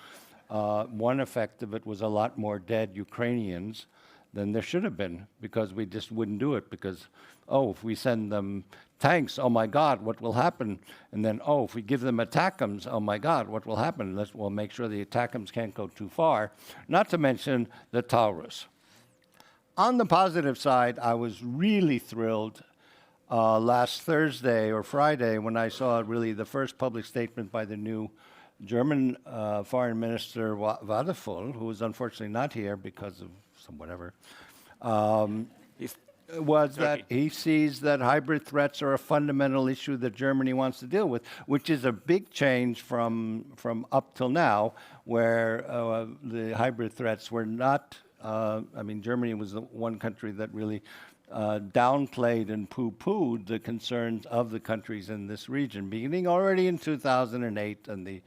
S3: one effect of it was a lot more dead Ukrainians than there should have been, because we just wouldn't do it because, oh, if we send them tanks, oh my God, what will happen? And then, oh, if we give them ATACMS, oh my God, what will happen? We'll make sure the ATACMS can't go too far, not to mention the Taurus. On the positive side, I was really thrilled last Thursday or Friday when I saw really the first public statement by the new German Foreign Minister Wadefull, who is unfortunately not here because of some whatever, was that he sees that hybrid threats are a fundamental issue that Germany wants to deal with, which is a big change from up till now, where the hybrid threats were not, I mean, Germany was the one country that really downplayed and poo-pooed the concerns of the countries in this region, beginning already in 2008 and the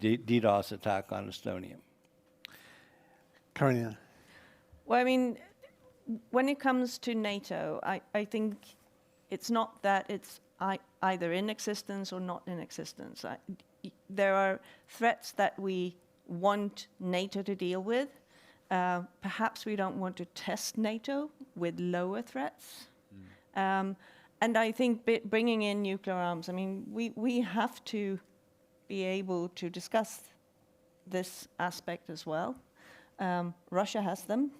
S3: DDoS attack on Estonia.
S1: Karina.
S4: Well, I mean, when it comes to NATO, I think it's not that it's either in existence or not in existence. There are threats that we want NATO to deal with. Perhaps we don't want to test NATO with lower threats. And I think bringing in nuclear arms, I mean, we have to be able to discuss this aspect as well. Russia has them.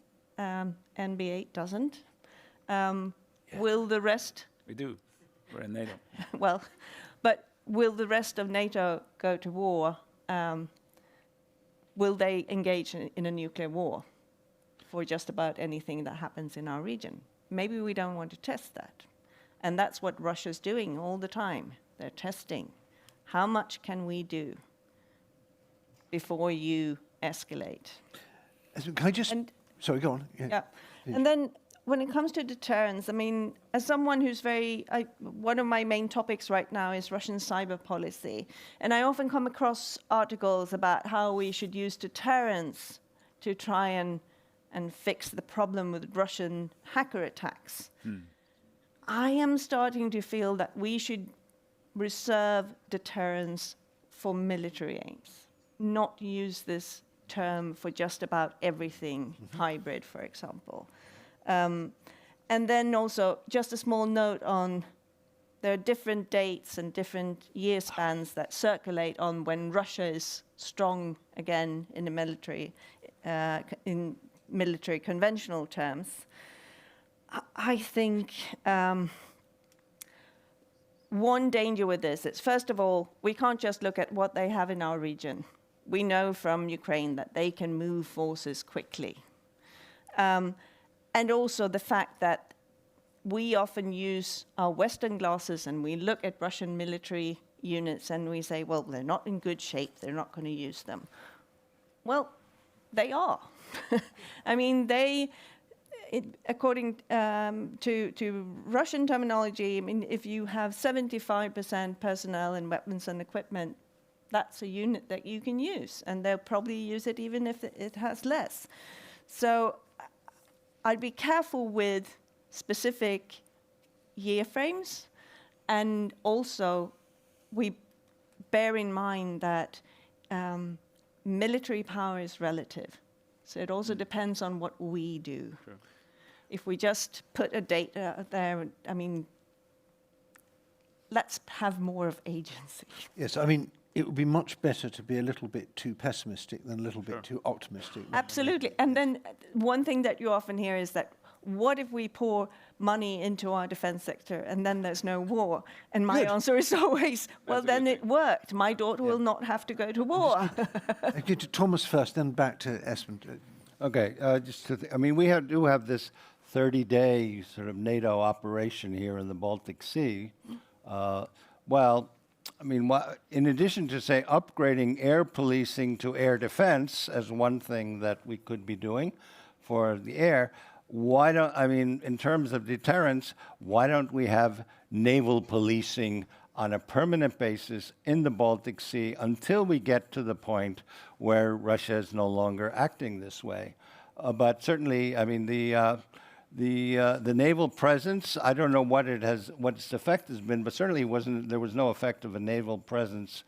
S4: NB8 doesn't. Will the rest...
S2: We do. We're in NATO.
S4: Well, but will the rest of NATO go to war? Will they engage in a nuclear war for just about anything that happens in our region? Maybe we don't want to test that. And that's what Russia's doing all the time. They're testing. How much can we do before you escalate?
S1: Can I just... Sorry, go on.
S4: Yeah. And then when it comes to deterrence, I mean, as someone who's one of my main topics right now is Russian cyber policy. And I often come across articles about how we should use deterrence to try and fix the problem with Russian hacker attacks. I am starting to feel that we should reserve deterrence for military aims, not use this term for just about everything, hybrid, for example. And then also, just a small note on, there are different dates and different year spans that circulate on when Russia is strong again in the military, in military conventional terms. I think one danger with this is, first of all, we can't just look at what they have in our region. We know from Ukraine that they can move forces quickly. And also the fact that we often use our Western glasses and we look at Russian military units and we say, well, they're not in good shape, they're not going to use them. Well, they are. I mean, according to Russian terminology, I mean, if you have 75% personnel and weapons and equipment, that's a unit that you can use, and they'll probably use it even if it has less. So I'd be careful with specific year frames, and also we bear in mind that military power is relative. So it also depends on what we do. Sure. If we just put a date out there, I mean, let's have more of agency.
S1: Yes, I mean, it would be much better to be a little bit too pessimistic than a little bit too optimistic.
S4: Absolutely. And then one thing that you often hear is that, what if we pour money into our defense sector and then there's no war? And my answer is always, well, then it worked. My daughter will not have to go to war.
S1: Okay, to Toomas first, then back to Espen.
S3: Okay, I mean, we do have this 30-day sort of NATO operation here in the Baltic Sea. Well, I mean, in addition to, say, upgrading air policing to air defense as one thing that we could be doing for the air, why don't, I mean, in terms of deterrence, why don't we have naval policing on a permanent basis in the Baltic Sea until we get to the point where Russia is no longer acting this way? But certainly, I mean, The naval presence, I don't know what its effect has been, but certainly there was no effect of a naval presence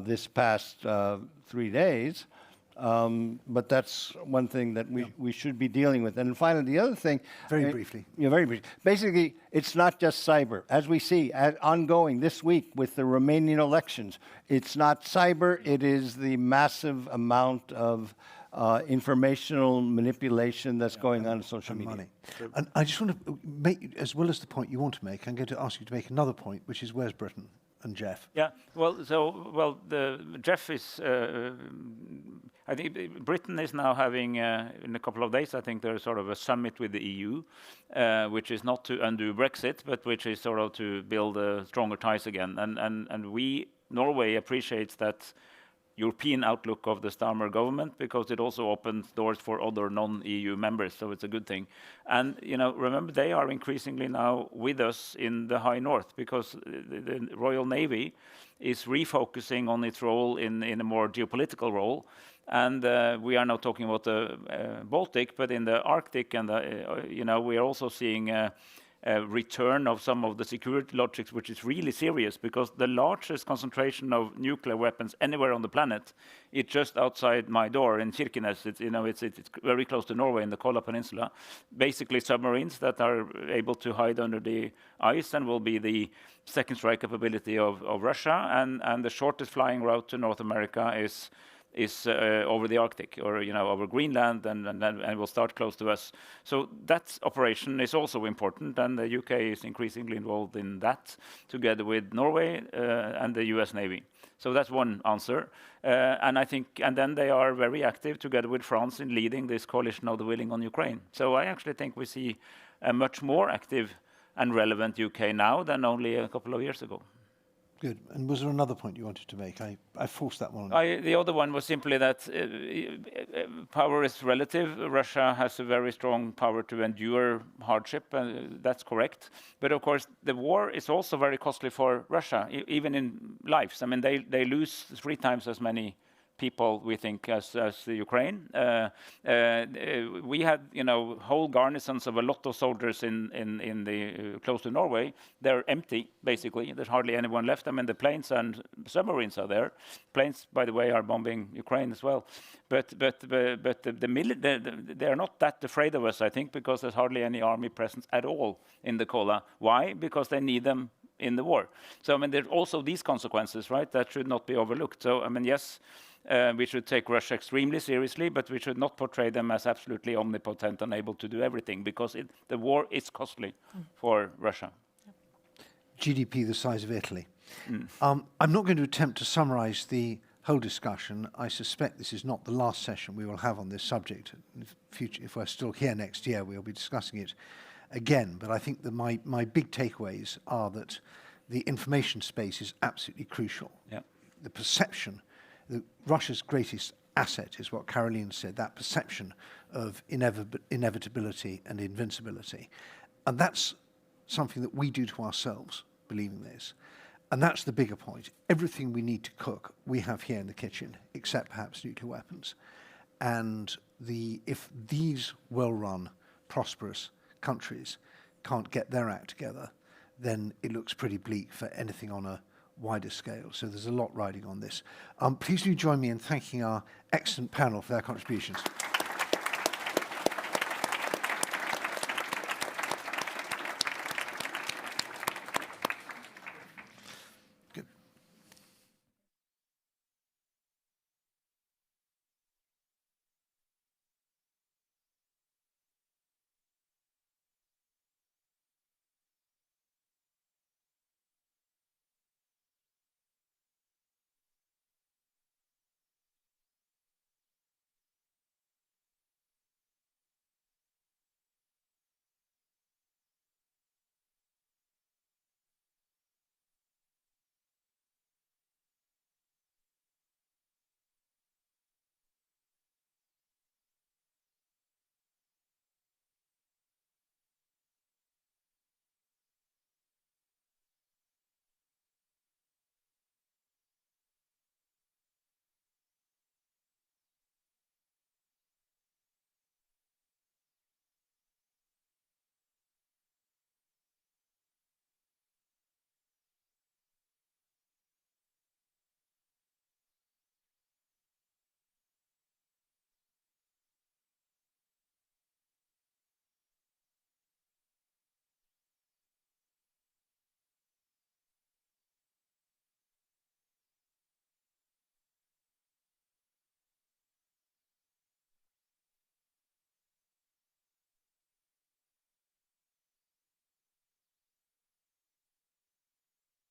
S3: this past 3 days. But that's one thing that we should be dealing with. And finally, the other thing...
S1: Very briefly.
S3: Yeah, very briefly. Basically, it's not just cyber. As we see, ongoing this week with the Romanian elections, it's not cyber, it is the massive amount of informational manipulation that's going on in social media.
S1: Money. And I just want to make, as well as the point you want to make, I'm going to ask you to make another point, which is where's Britain and Jeff?
S2: Yeah, Jeff is, I think Britain is now having, in a couple of days, I think there's sort of a summit with the EU, which is not to undo Brexit, but which is sort of to build stronger ties again. And Norway appreciates that European outlook of the Starmer government, because it also opens doors for other non-EU members, so it's a good thing. And remember, they are increasingly now with us in the high north, because the Royal Navy is refocusing on its role in a more geopolitical role. And we are now talking about the Baltic, but in the Arctic, and we are also seeing a return of some of the security logics, which is really serious, because the largest concentration of nuclear weapons anywhere on the planet, it's just outside my door in Kirkenes. It's very close to Norway in the Kola Peninsula. Basically submarines that are able to hide under the ice and will be the second strike capability of Russia. And the shortest flying route to North America is over the Arctic, or over Greenland, and will start close to us. So that operation is also important, and the UK is increasingly involved in that, together with Norway and the US Navy. So that's one answer. And then they are very active together with France in leading this coalition of the willing on Ukraine. So I actually think we see a much more active and relevant UK now than only a couple of years ago.
S1: Good. And was there another point you wanted to make? I forced that one.
S2: The other one was simply that power is relative. Russia has a very strong power to endure hardship, and that's correct. But of course, the war is also very costly for Russia, even in lives. I mean, they lose 3 times as many people, we think, as the Ukraine. We had, whole garrisons of a lot of soldiers in the close to Norway. They're empty, basically. There's hardly anyone left. I mean, the planes and submarines are there. Planes, by the way, are bombing Ukraine as well. But they are not that afraid of us, I think, because there's hardly any army presence at all in the Kola. Why? Because they need them in the war. So, I mean, there are also these consequences, right, that should not be overlooked. So, I mean, yes, we should take Russia extremely seriously, but we should not portray them as absolutely omnipotent and able to do everything, because the war is costly for Russia.
S1: GDP the size of Italy. I'm not going to attempt to summarize the whole discussion. I suspect this is not the last session we will have on this subject. In the future, if we're still here next year, we'll be discussing it again. But I think that my big takeaways are that the information space is absolutely crucial.
S2: Yeah.
S1: The perception, Russia's greatest asset is what Caroline said, that perception of inevitability and invincibility. And that's something that we do to ourselves, believing this. And that's the bigger point. Everything we need to cook, we have here in the kitchen, except perhaps nuclear weapons. And if these well-run, prosperous countries can't get their act together, then it looks pretty bleak for anything on a wider scale. So there's a lot riding on this. Please do join me in thanking our excellent panel for their contributions.